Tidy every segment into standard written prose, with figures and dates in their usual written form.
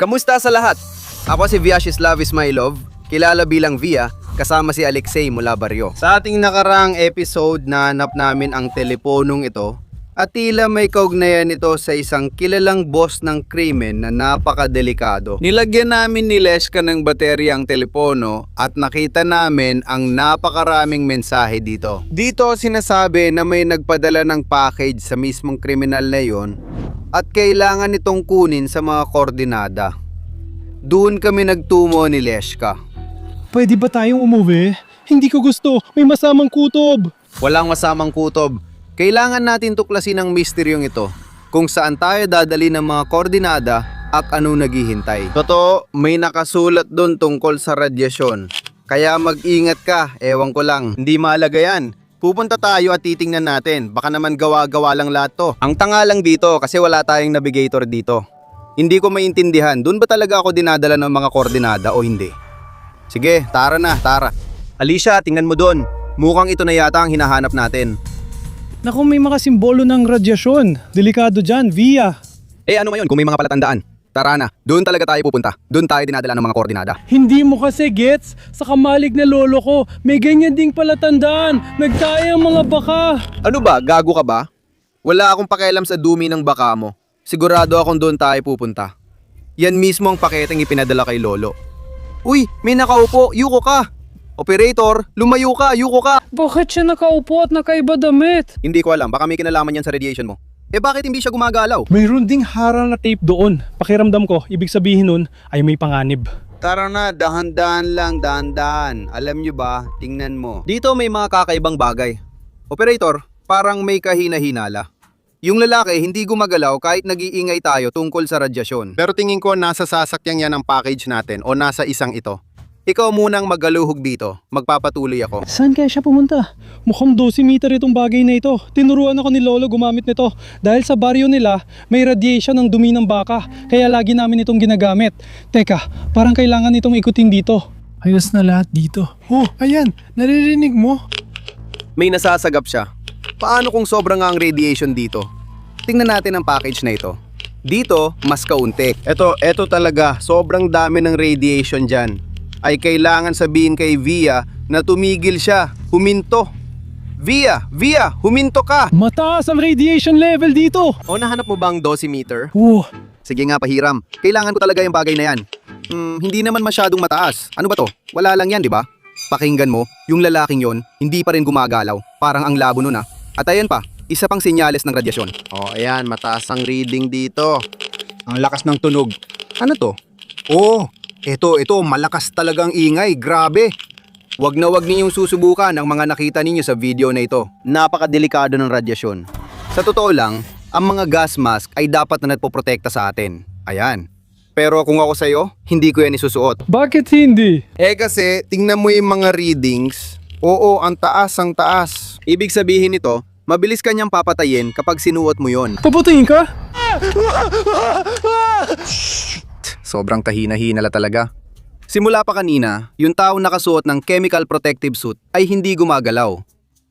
Kamusta sa lahat? Ako si Vyacheslav Ismailov, kilala bilang Via, kasama si Alexei mula Barrio. Sa ating nakaraang episode, nahanap namin ang teleponong ito at tila may kaugnayan ito sa isang kilalang boss ng krimen na napakadelikado. Nilagyan namin ni Leshka ng baterya ang telepono at nakita namin ang napakaraming mensahe dito. Dito sinasabi na may nagpadala ng package sa mismong kriminal na yon at kailangan itong kunin sa mga koordinada. Doon kami nagtumo ni Leshka. Pwede ba tayong umuwi? Hindi ko gusto, may masamang kutob. Walang masamang kutob. Kailangan natin tuklasin ang misteryong ito, kung saan tayo dadali ng mga koordinada at ano naghihintay. Totoo, may nakasulat doon tungkol sa radyasyon. Kaya mag-ingat ka, ewan ko lang. Hindi mahalaga yan. Pupunta tayo at titingnan natin. Baka naman gawa-gawa lang lahat to. Ang tanga lang dito kasi wala tayong navigator dito. Hindi ko maintindihan, doon ba talaga ako dinadala ng mga koordinada o hindi? Sige, tara na, tara. Alicia, tingnan mo doon. Mukhang ito na yata ang hinahanap natin. Naku, may mga simbolo ng radyasyon. Delikado dyan, Via. Ano ngayon kung may mga palatandaan? Tara na, doon talaga tayo pupunta. Doon tayo dinadala ng mga koordinada. Hindi mo kasi gets, sa kamalig na lolo ko, may ganyan ding palatandaan. Nagtaya ang mga baka. Ano ba, gago ka ba? Wala akong pakialam sa dumi ng baka mo. Sigurado akong doon tayo pupunta. Yan mismo ang paketeng ipinadala kay lolo. Uy, may nakaupo, yuko ka. Operator, lumayo ka, yuko ka. Bakit siya nakaupo at nakaiba damit? Hindi ko alam, baka may kinalaman yan sa radiation mo. Bakit hindi siya gumagalaw? Mayroon ding harang na tape doon. Pakiramdam ko, ibig sabihin nun ay may panganib. Tara na, dahan-dahan lang, dahan-dahan. Alam nyo ba, tingnan mo. Dito may mga kakaibang bagay. Operator, parang may kahina-hinala. Yung lalaki hindi gumagalaw kahit nag-iingay tayo tungkol sa radyasyon. Pero tingin ko nasa sasakyan yan ang package natin o nasa isang ito. Ikaw munang magaluhog dito. Magpapatuloy ako. Saan kaya siya pumunta? Mukhang 12 meter itong bagay na ito. Tinuruan ako ni Lolo gumamit nito. Dahil sa baryo nila, may radiation ng dumi ng baka. Kaya lagi namin itong ginagamit. Teka, parang kailangan itong ikutin dito. Ayos na lahat dito. Oh, ayan. Naririnig mo? May nasasagap siya. Paano kung sobrang nga ang radiation dito? Tingnan natin ang package na ito. Dito, mas kaunti. Ito talaga. Sobrang dami ng radiation dyan. Ay kailangan sabihin kay Via na tumigil siya, huminto. Via, huminto ka! Mataas ang radiation level dito! O nahanap mo bang dosimeter? Sige nga, pahiram. Kailangan ko talaga yung bagay na yan. Hindi naman masyadong mataas. Ano ba to? Wala lang yan, di ba? Pakinggan mo, yung lalaking yon, hindi pa rin gumagalaw. Parang ang labo nun ah. At ayan pa, isa pang senyales ng radyasyon. Ayan, mataas ang reading dito. Ang lakas ng tunog. Ano to? Ito, malakas talagang ingay, grabe. Wag na wag ninyong susubukan ang mga nakita ninyo sa video na ito. Napakadelikado ng radyasyon. Sa totoo lang, ang mga gas mask ay dapat na nagpoprotekta sa atin. Ayan. Pero kung ako sa'yo, hindi ko yan isusuot. Bakit hindi? Kasi, tingnan mo yung mga readings. Oo, ang taas. Ibig sabihin nito, mabilis kanyang papatayin kapag sinuot mo yon. Papatayin ka? Sobrang kahina-hina talaga. Simula pa kanina, yung taong nakasuot ng chemical protective suit ay hindi gumagalaw.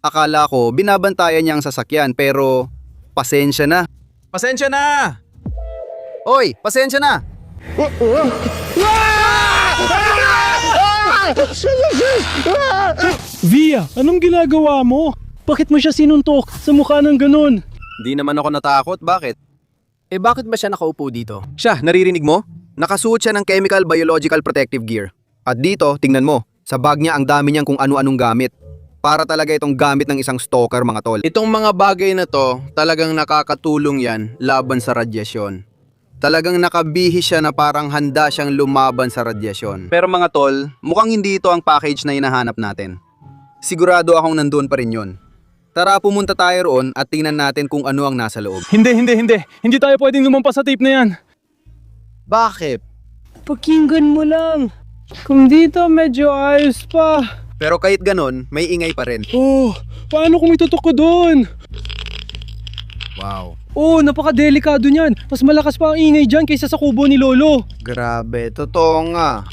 Akala ko binabantayan niya ang sasakyan pero pasensya na. Pasensya na! Oy, pasensya na! Via, anong ginagawa mo? Bakit mo siya sinuntok sa mukha ng ganun? Di naman ako natakot, bakit? Bakit ba siya nakaupo dito? Siya, naririnig mo? Nakasuot siya ng chemical biological protective gear. At dito, tingnan mo, sa bag niya ang dami niyang kung ano-anong gamit. Para talaga itong gamit ng isang stalker mga tol. Itong mga bagay na to, talagang nakakatulong yan laban sa radyasyon. Talagang nakabihis siya na parang handa siyang lumaban sa radyasyon. Pero mga tol, mukhang hindi ito ang package na hinahanap natin. Sigurado akong nandun pa rin yun. Tara pumunta tayo roon at tingnan natin kung ano ang nasa loob. Hindi. Hindi tayo pwedeng lumampas sa tape na yan. Bakit? Pakinggan mo lang. Kung dito medyo ayos pa. Pero kahit ganon, may ingay pa rin. Paano kung itutok ko doon? Wow. Napakadelikado niyan. Mas malakas pa ang ingay dyan kaysa sa kubo ni Lolo. Grabe, totoo nga.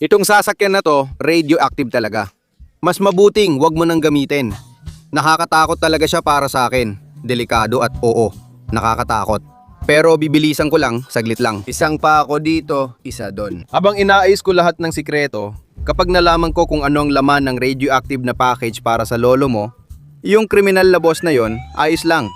Itong sasakyan na to, radioactive talaga. Mas mabuting wag mo nang gamitin. Nakakatakot talaga siya para sa akin. Delikado at nakakatakot. Pero bibilisan ko lang, saglit lang. Isang pa ako dito, isa doon. Habang inaayos ko lahat ng sikreto, kapag nalaman ko kung ano ang laman ng radioactive na package para sa lolo mo, yung kriminal na boss na yon, ayos lang.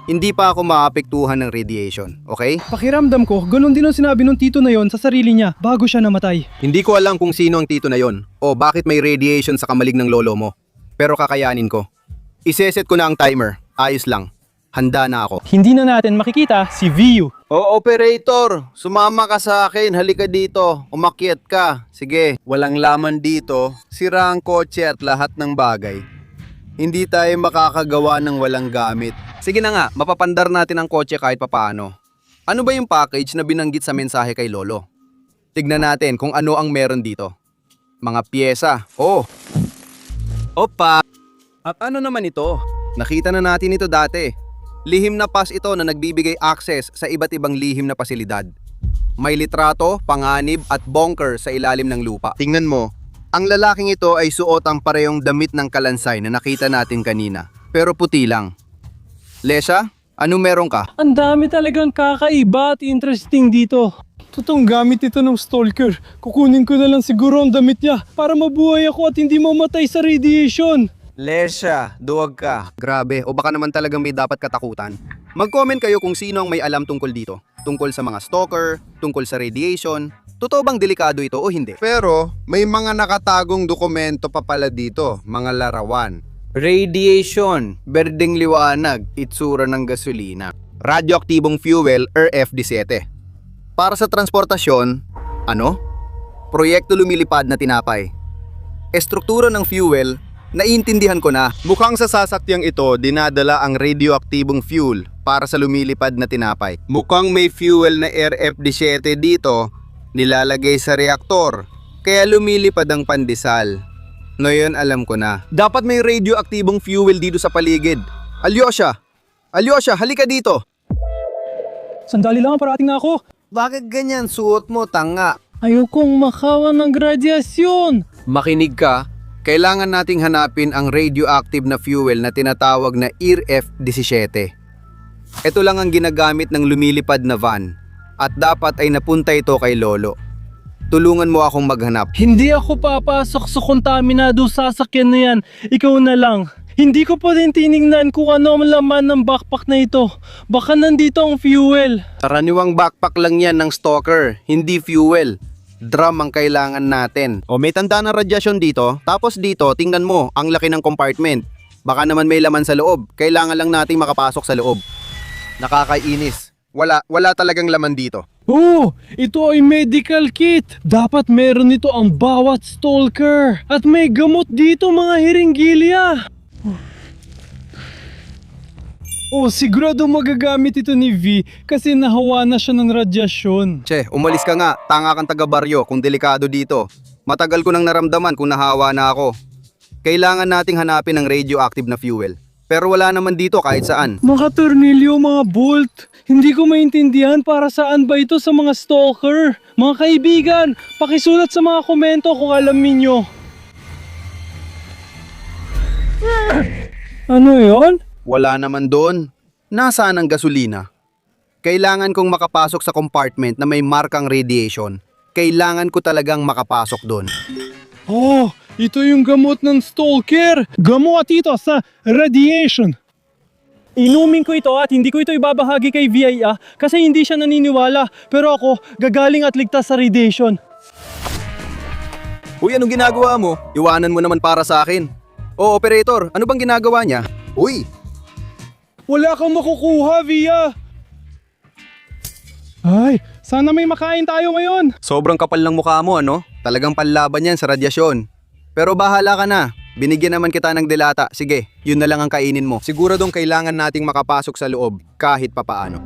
Hindi pa ako maapektuhan ng radiation, okay? Pakiramdam ko, ganun din ang sinabi ng tito na yon sa sarili niya bago siya namatay. Hindi ko alam kung sino ang tito na yon o bakit may radiation sa kamalig ng lolo mo. Pero kakayanin ko. Iseset ko na ang timer, ayos lang. Handa na ako. Hindi na natin makikita si Viu. Operator, sumama ka sa akin, halika dito, umakyat ka. Sige, walang laman dito, sira ang kotse at lahat ng bagay. Hindi tayo makakagawa ng walang gamit. Sige na nga, mapapandar natin ang kotse kahit papaano. Ano ba yung package na binanggit sa mensahe kay Lolo? Tignan natin kung ano ang meron dito. Mga pyesa. Oh! Opa! At ano naman ito? Nakita na natin ito dati. Lihim na pass ito na nagbibigay access sa iba't ibang lihim na pasilidad. May litrato, panganib at bunker sa ilalim ng lupa. Tingnan mo, ang lalaking ito ay suot ang parehong damit ng kalansay na nakita natin kanina. Pero puti lang. Lesha, ano meron ka? Ang dami talagang kakaiba at interesting dito. Totoong gamit ito ng stalker. Kukunin ko na lang siguro ang damit niya para mabuhay ako at hindi mamatay sa radiation. Lesha, duwag ka. Grabe, o baka naman talagang may dapat katakutan. Mag-comment kayo kung sino ang may alam tungkol dito. Tungkol sa mga stalker, tungkol sa radiation. Totoo bang delikado ito o hindi? Pero may mga nakatagong dokumento pa pala dito, mga larawan. Radiation, berdeng liwanag, itsura ng gasolina. Radioaktibong fuel, RF-17. Para sa transportasyon, ano? Proyekto lumilipad na tinapay. Estruktura ng fuel, naiintindihan ko na. Mukhang sa sasakyang ito, dinadala ang radioaktibong fuel para sa lumilipad na tinapay. Mukhang may fuel na RF-17 dito, nilalagay sa reaktor, kaya lumilipad ang pandesal. Ngayon alam ko na. Dapat may radioaktibong fuel dito sa paligid. Alyosha! Alyosha, halika dito! Sandali lang, parating na ako. Bakit ganyan suot mo, tanga? Ayokong makawan ng gradyasyon. Makinig ka. Kailangan nating hanapin ang radioactive na fuel na tinatawag na IRF-17. Ito lang ang ginagamit ng lumilipad na van at dapat ay napunta ito kay Lolo. Tulungan mo akong maghanap. Hindi ako papasok sa kontaminado sasakyan na yan. Ikaw na lang. Hindi ko pa din tinignan kung ano ang laman ng backpack na ito. Baka nandito ang fuel. Karaniwang backpack lang yan ng stalker, hindi fuel. Drum ang kailangan natin. O may tanda ng radyasyon dito, tapos dito tingnan mo ang laki ng compartment. Baka naman may laman sa loob, kailangan lang nating makapasok sa loob. Nakakainis. Wala talagang laman dito. Oh, ito ay medical kit. Dapat meron nito ang bawat stalker. At may gamot dito mga hiringgilya. Oh, sigurado magagamit ito ni V kasi nahawa na siya ng radyasyon. Che, umalis ka nga. Tanga kang taga-baryo kung delikado dito. Matagal ko nang naramdaman kung nahawa na ako. Kailangan nating hanapin ang radioactive na fuel. Pero wala naman dito kahit saan. Mga tornilyo, mga bolt. Hindi ko maintindihan para saan ba ito sa mga stalker. Mga kaibigan, pakisulat sa mga komento kung alam ninyo. Ano yon? Wala naman doon. Nasaan ang gasolina? Kailangan kong makapasok sa compartment na may markang radiation. Kailangan ko talagang makapasok doon. Oh, ito yung gamot ng stalker. Gamot ito sa radiation. Inumin ko ito at hindi ko ito ibabahagi kay VIA kasi hindi siya naniniwala. Pero ako, gagaling at ligtas sa radiation. Uy, anong ginagawa mo? Iwanan mo naman para sa akin. O, operator, ano bang ginagawa niya? Uy! Wala kang makukuha, VIA. Ay, sana may makain tayo ngayon. Sobrang kapal ng mukha mo, ano? Talagang panlaban yan sa radyasyon. Pero bahala ka na. Binigyan naman kita ng delata. Sige, yun na lang ang kainin mo. Siguradong kailangan nating makapasok sa loob kahit papaano.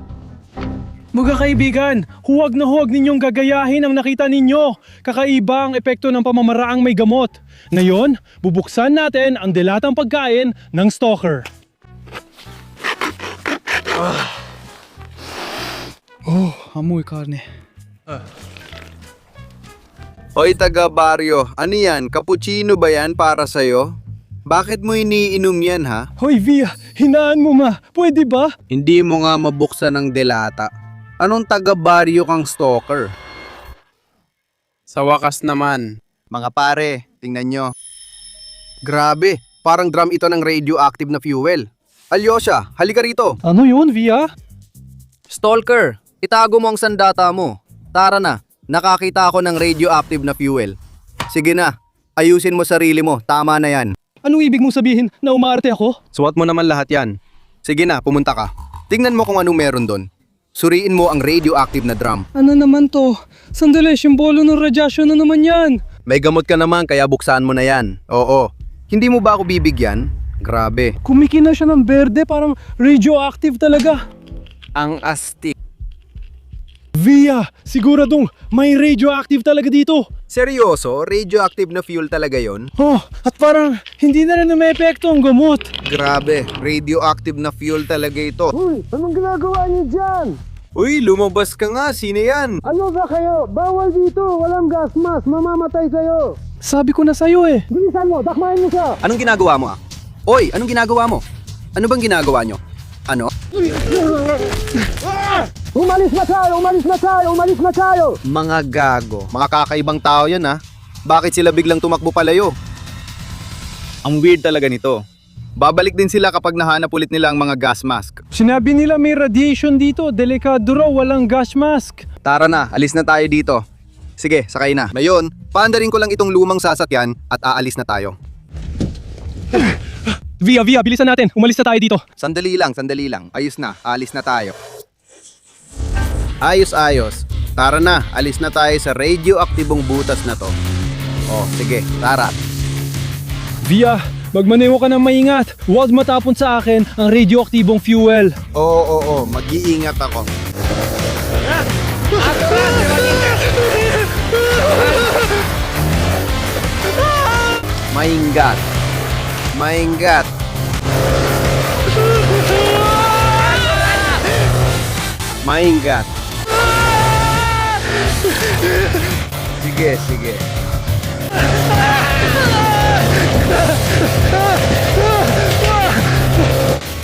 Mga kaibigan, huwag na huwag ninyong gagayahin ang nakita ninyo. Kakaiba ang epekto ng pamamaraang may gamot. Ngayon, bubuksan natin ang delatang pagkain ng stalker. Oh, amoy karne. Hoy taga-baryo, ano yan? Cappuccino ba yan para sa'yo? Bakit mo iniinom yan ha? Hoy Via, hinaan mo ma. Pwede ba? Hindi mo nga mabuksan ang delata. Anong taga-baryo kang stalker? Sa wakas naman. Mga pare, tingnan nyo. Grabe, parang drum ito ng radioactive na fuel. Alyosha, halika rito. Ano yun, Via? Stalker, itago mo ang sandata mo. Tara na, nakakita ako ng radioactive na fuel. Sige na, ayusin mo sarili mo, tama na yan. Anong ibig mong sabihin na umaarte ako? Suot mo naman lahat yan. Sige na, pumunta ka. Tingnan mo kung anong meron doon. Suriin mo ang radioactive na drum. Ano naman to? Sandali, simbolo ng radyasyon na naman yan. May gamot ka naman kaya buksan mo na yan. Oo. Hindi mo ba ako bibigyan? Grabe. Kumikina siya ng berde, parang radioactive talaga. Ang astig. Via, siguradong may radioactive talaga dito. Seryoso? Radioactive na fuel talaga yon? Oh, at parang hindi na rin epekto ang gamot. Grabe, radioactive na fuel talaga ito. Uy, anong ginagawa niyo dyan? Uy, lumabas ka nga. Sino yan? Ano ba kayo? Bawal dito, walang gas mask, mamamatay kayo. Sabi ko na sa'yo eh. Bilisan mo, dakmahin mo siya. Anong ginagawa mo ah? Oy, anong ginagawa mo? Ano bang ginagawa nyo? Ano? Umalis na tayo, umalis na tayo, umalis na tayo. Mga gago. Mga kakaibang tao yan ah. Bakit sila biglang tumakbo palayo? Ang weird talaga nito. Babalik din sila kapag nahanap ulit nila ang mga gas mask. Sinabi nila may radiation dito, delikado raw, walang gas mask. Tara na, alis na tayo dito. Sige, sakay na. Ngayon, paandarin ko lang itong lumang sasakyan at aalis na tayo. Via, bilisan natin, umalis na tayo dito. Sandali lang. Ayos na, alis na tayo. Ayos. Tara na, alis na tayo sa radioaktibong butas na to. Oh, sige, tara. Via, magmaneho ka ng maingat. Huwag matapon sa akin ang radioaktibong fuel. Oo, mag-iingat ako. Maingat. Sige.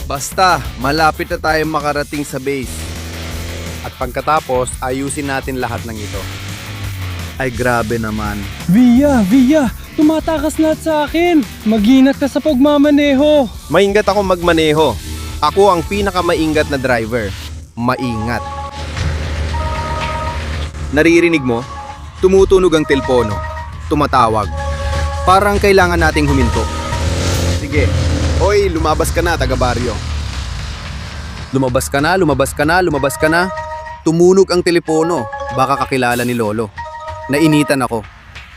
Basta, malapit na tayo makarating sa base. At pagkatapos, ayusin natin lahat ng ito. Ay grabe naman. Via, tumatakas lahat sa akin. Mag-ingat ka sa pagmamaneho. Maingat ako magmaneho. Ako ang pinakamaingat na driver. Maingat. Naririnig mo? Tumutunog ang telpono. Tumatawag. Parang kailangan nating huminto. Sige. Hoy, lumabas ka na, taga-baryo. Lumabas ka na. Tumunog ang telepono. Baka kakilala ni Lolo. Nainitan ako.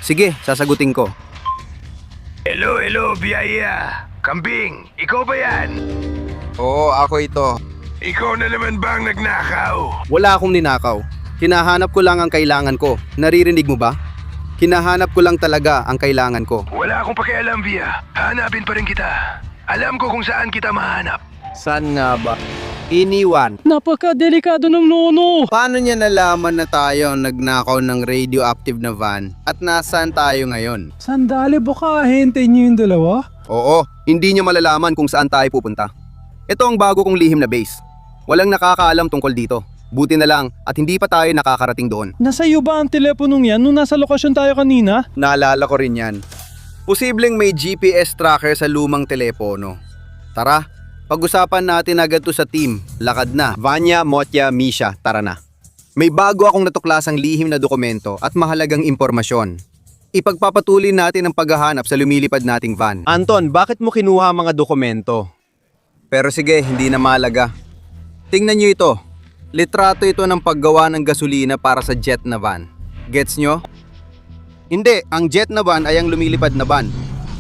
Sige, sasagutin ko. Hello, Biyaya. Kambing, ikaw ba yan? Oo, ako ito. Ikaw na naman ba ang nagnakaw? Wala akong ninakaw. Hinahanap ko lang ang kailangan ko. Naririnig mo ba? Hinahanap ko lang talaga ang kailangan ko. Wala akong pakialam, Biya. Hanapin pa rin kita. Alam ko kung saan kita mahanap. Saan nga ba? Iniwan. Napaka-delikado ng nono. Paano niya nalaman na tayo ang nagnakaw ng radioactive na van at nasaan tayo ngayon? Sandali, baka hintayin niyo yung dalawa? Oo, hindi niya malalaman kung saan tayo pupunta. Ito ang bago kong lihim na base. Walang nakakaalam tungkol dito. Buti na lang at hindi pa tayo nakakarating doon. Nasa iyo ba ang teleponong yan nung nasa lokasyon tayo kanina? Naalala ko rin yan. Posibleng may GPS tracker sa lumang telepono. Tara, pag-usapan natin agad to sa team. Lakad na. Vanya, Motya, Misha, tara na. May bago akong natuklasang lihim na dokumento at mahalagang impormasyon. Ipagpapatuloy natin ang paghahanap sa lumilipad nating van. Anton, bakit mo kinuha ang mga dokumento? Pero sige, hindi na mahalaga. Tingnan nyo ito. Litrato ito ng paggawa ng gasolina para sa jet na van. Gets nyo? Hindi, ang jet na van ay ang lumilipad na van.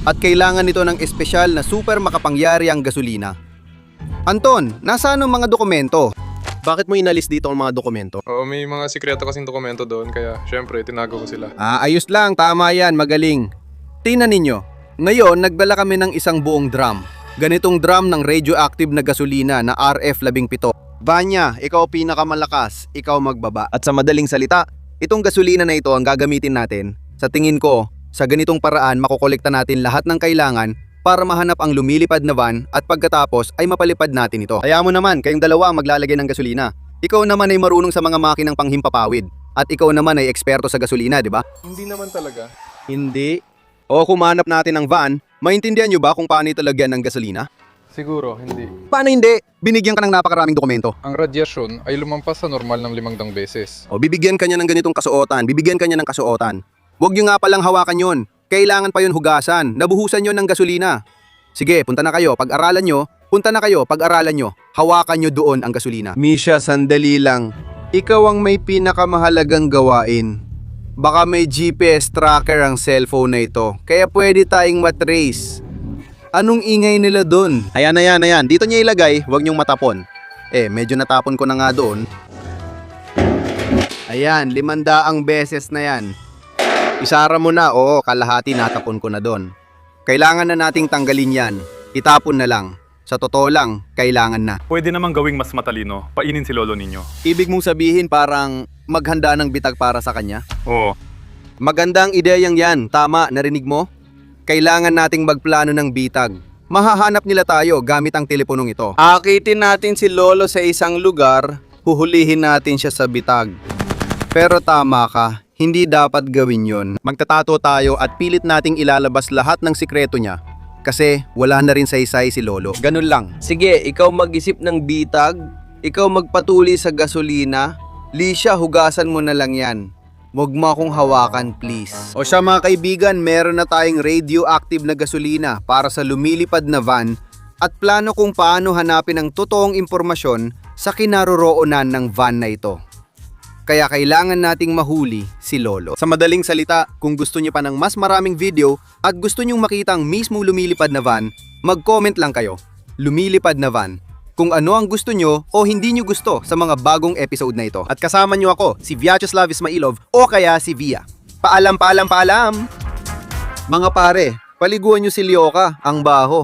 At kailangan nito ng espesyal na super makapangyari ang gasolina. Anton, nasaan ang mga dokumento? Bakit mo inalis dito ang mga dokumento? Oo, may mga sikreto kasing dokumento doon, kaya syempre, tinago ko sila. Ayos lang, tama yan, magaling. Tingnan ninyo, ngayon nagdala kami ng isang buong drum. Ganitong drum ng radioactive na gasolina na RF-17. Vanya, ikaw pinakamalakas, ikaw magbaba. At sa madaling salita, itong gasolina na ito ang gagamitin natin. Sa tingin ko, sa ganitong paraan makokolekta natin lahat ng kailangan para mahanap ang lumilipad na van at pagkatapos ay mapalipad natin ito. Kaya mo naman, kayong dalawa ang maglalagay ng gasolina. Ikaw naman ay marunong sa mga makinang panghimpapawid. At ikaw naman ay eksperto sa gasolina, di ba? Hindi naman talaga. Hindi. O kumanap natin ng van, maintindihan nyo ba kung paano ito lagyan ng gasolina? Siguro, hindi. Paano hindi? Binigyan ka ng napakaraming dokumento. Ang radyasyon ay lumampas sa normal ng 500 beses. O bibigyan ka niya ng ganitong kasuotan, bibigyan ka niya ng kasuotan. Huwag nyo nga palang hawakan yon. Kailangan pa yon hugasan, nabuhusan yon ng gasolina. Sige, punta na kayo, pag-aralan nyo, hawakan nyo doon ang gasolina. Misha, sandali lang. Ikaw ang may pinakamahalagang gawain. Baka may GPS tracker ang cellphone na ito, kaya pwede tayong matrace. Anong ingay nila doon? Ayan. Dito niya ilagay, huwag niyong matapon. Medyo natapon ko na nga doon. Ayan, 500 beses na yan. Isara mo na, oo, kalahati natapon ko na doon. Kailangan na nating tanggalin yan. Itapon na lang. Sa totoo lang, kailangan na. Pwede namang gawing mas matalino. Painin si lolo ninyo. Ibig mong sabihin parang maghanda ng bitag para sa kanya? Oo. Magandang ideyang yan, tama, narinig mo? Kailangan nating magplano ng bitag. Mahahanap nila tayo gamit ang teleponong ito. Akitin natin si Lolo sa isang lugar, huhulihin natin siya sa bitag. Pero tama ka, hindi dapat gawin yon. Magtatato tayo at pilit nating ilalabas lahat ng sikreto niya. Kasi wala na rin saysay si Lolo. Ganun lang. Sige, ikaw mag-isip ng bitag, ikaw magpatuli sa gasolina. Lisha, hugasan mo na lang yan. Huwag mo akong hawakan, please. O siya mga kaibigan, meron na tayong radioactive na gasolina para sa lumilipad na van at plano kung paano hanapin ang totoong impormasyon sa kinaroroonan ng van na ito. Kaya kailangan nating mahuli si Lolo. Sa madaling salita, kung gusto niyo pa ng mas maraming video at gusto niyong makita ang mismong lumilipad na van, mag-comment lang kayo. Lumilipad na van. Kung ano ang gusto nyo o hindi nyo gusto sa mga bagong episode na ito. At kasama nyo ako, si Vyacheslav Ismailov o kaya si Via. Paalam! Mga pare, paliguan nyo si Lyoka, ang baho.